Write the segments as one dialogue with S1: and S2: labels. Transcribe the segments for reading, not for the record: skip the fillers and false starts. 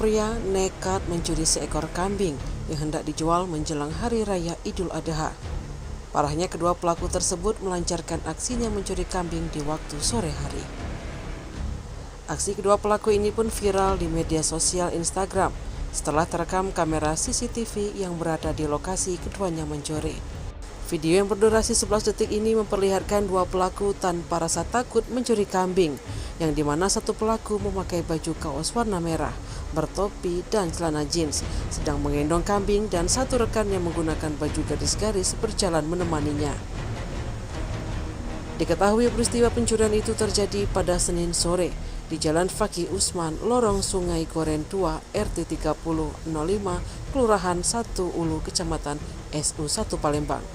S1: pria nekat mencuri seekor kambing yang hendak dijual menjelang Hari Raya Idul Adha. Parahnya kedua pelaku tersebut melancarkan aksinya mencuri kambing di waktu sore hari. Aksi kedua pelaku ini pun viral di media sosial Instagram setelah terekam kamera CCTV yang berada di lokasi keduanya mencuri. Video yang berdurasi 11 detik ini memperlihatkan dua pelaku tanpa rasa takut mencuri kambing, yang dimana satu pelaku memakai baju kaos warna merah, bertopi dan celana jeans, sedang menggendong kambing dan satu rekan yang menggunakan baju garis-garis berjalan menemaninya. Diketahui peristiwa pencurian itu terjadi pada Senin sore di Jalan Fakih Usman, Lorong Sungai Goren 2, RT 3005, Kelurahan 1 Ulu, Kecamatan SU1 Palembang.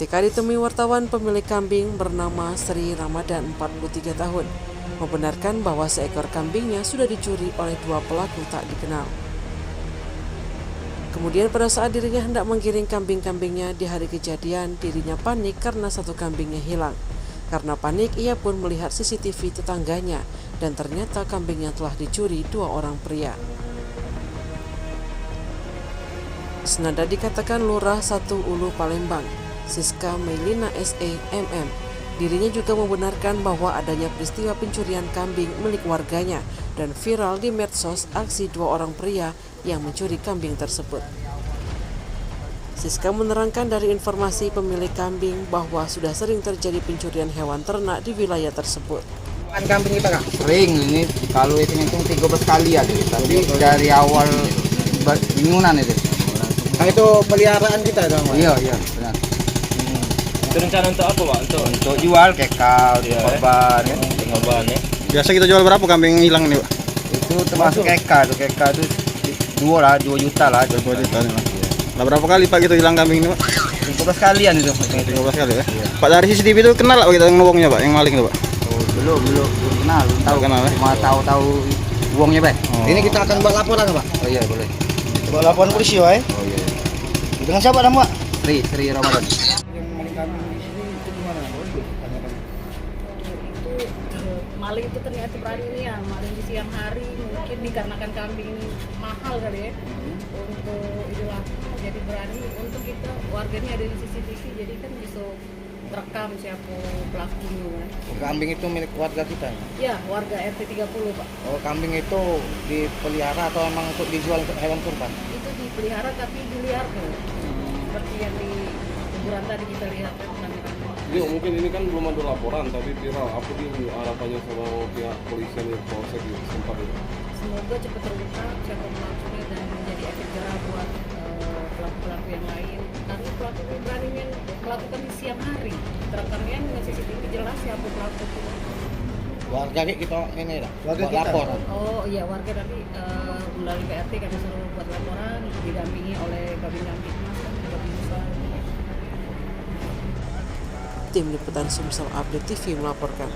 S1: Ketika ditemui wartawan, pemilik kambing bernama Sri Ramadan 43 tahun membenarkan bahwa seekor kambingnya sudah dicuri oleh dua pelaku tak dikenal. Kemudian pada saat dirinya hendak menggiring kambing-kambingnya di hari kejadian, dirinya panik karena satu kambingnya hilang. Karena panik, ia pun melihat CCTV tetangganya dan ternyata kambingnya telah dicuri dua orang pria. Senada dikatakan Lurah 1 Ulu Palembang, Siska Melina SE MM, dirinya juga membenarkan bahwa adanya peristiwa pencurian kambing milik warganya dan viral di medsos aksi dua orang pria yang mencuri kambing tersebut. Siska menerangkan dari informasi pemilik kambing bahwa sudah sering terjadi pencurian hewan ternak di wilayah tersebut.
S2: Kambing kita Kak? Sering, ini kalau hitung 13 kali ya, tapi dari awal bingungan itu. Nah, itu peliharaan kita dong, Pak? Iya, benar.
S3: Itu rencana untuk apa, Pak?
S2: Untuk jual kekal, korban ya.
S3: Korban ya.
S4: Biasa kita jual berapa kambing hilang ini, Pak?
S2: Itu termasuk kekal itu 2 juta lah.
S4: 2 juta nih, Pak. Lah berapa kali Pak kita hilang kambing ini, Pak?
S2: 13 kalian itu.
S4: 13 kali ya. Iya. Pak, dari CCTV itu kenal Pak kita yang ngobongnya, Pak, yang maling itu, Pak?
S2: Oh, belum kenal, tahu
S4: kenal ya?
S2: Cuma tahu uangnya, Pak.
S4: Oh.
S2: Ini kita akan buat laporan, Pak. Oh iya, boleh. Buat laporan polisi, Pak. Oh iya. Dengan siapa nama, Pak? Sri Ramadan.
S5: Maling itu ternyata beraninya maling di siang hari, mungkin dikarenakan kambing mahal kali ya, untuk itulah jadi berani. Untuk kita warganya ada di CCTV, jadi kan bisa terekam siapa pelakunya kan.
S2: Kambing itu milik warga kita?
S5: Ya, warga RT 30 Pak.
S2: Oh, kambing itu dipelihara atau memang untuk dijual untuk hewan kurban?
S5: Itu dipelihara tapi diliarkan, seperti yang di kuburan tadi kita lihat kan.
S6: Jadi mungkin ini kan belum ada laporan tapi viral. Apa di harapannya sama pihak polisian yang polsek di tempat itu?
S5: Semoga cepat terungkap siapa pelakunya dan menjadi efek jerah buat pelaku-pelaku yang lain. Karena pelaku berani melakukan di siang hari. Terekamnya dengan CCTV jelas siapa pelaku itu.
S2: Warga kita ini lah,
S5: Warga
S2: buat
S5: kita.
S2: laporan.
S5: Oh iya, warga nanti melalui PRT kami suruh buat laporan didampingi oleh Babin Kamtipmas kan, Babin Besar.
S1: Tim Liputan Sumsel Update TV melaporkan.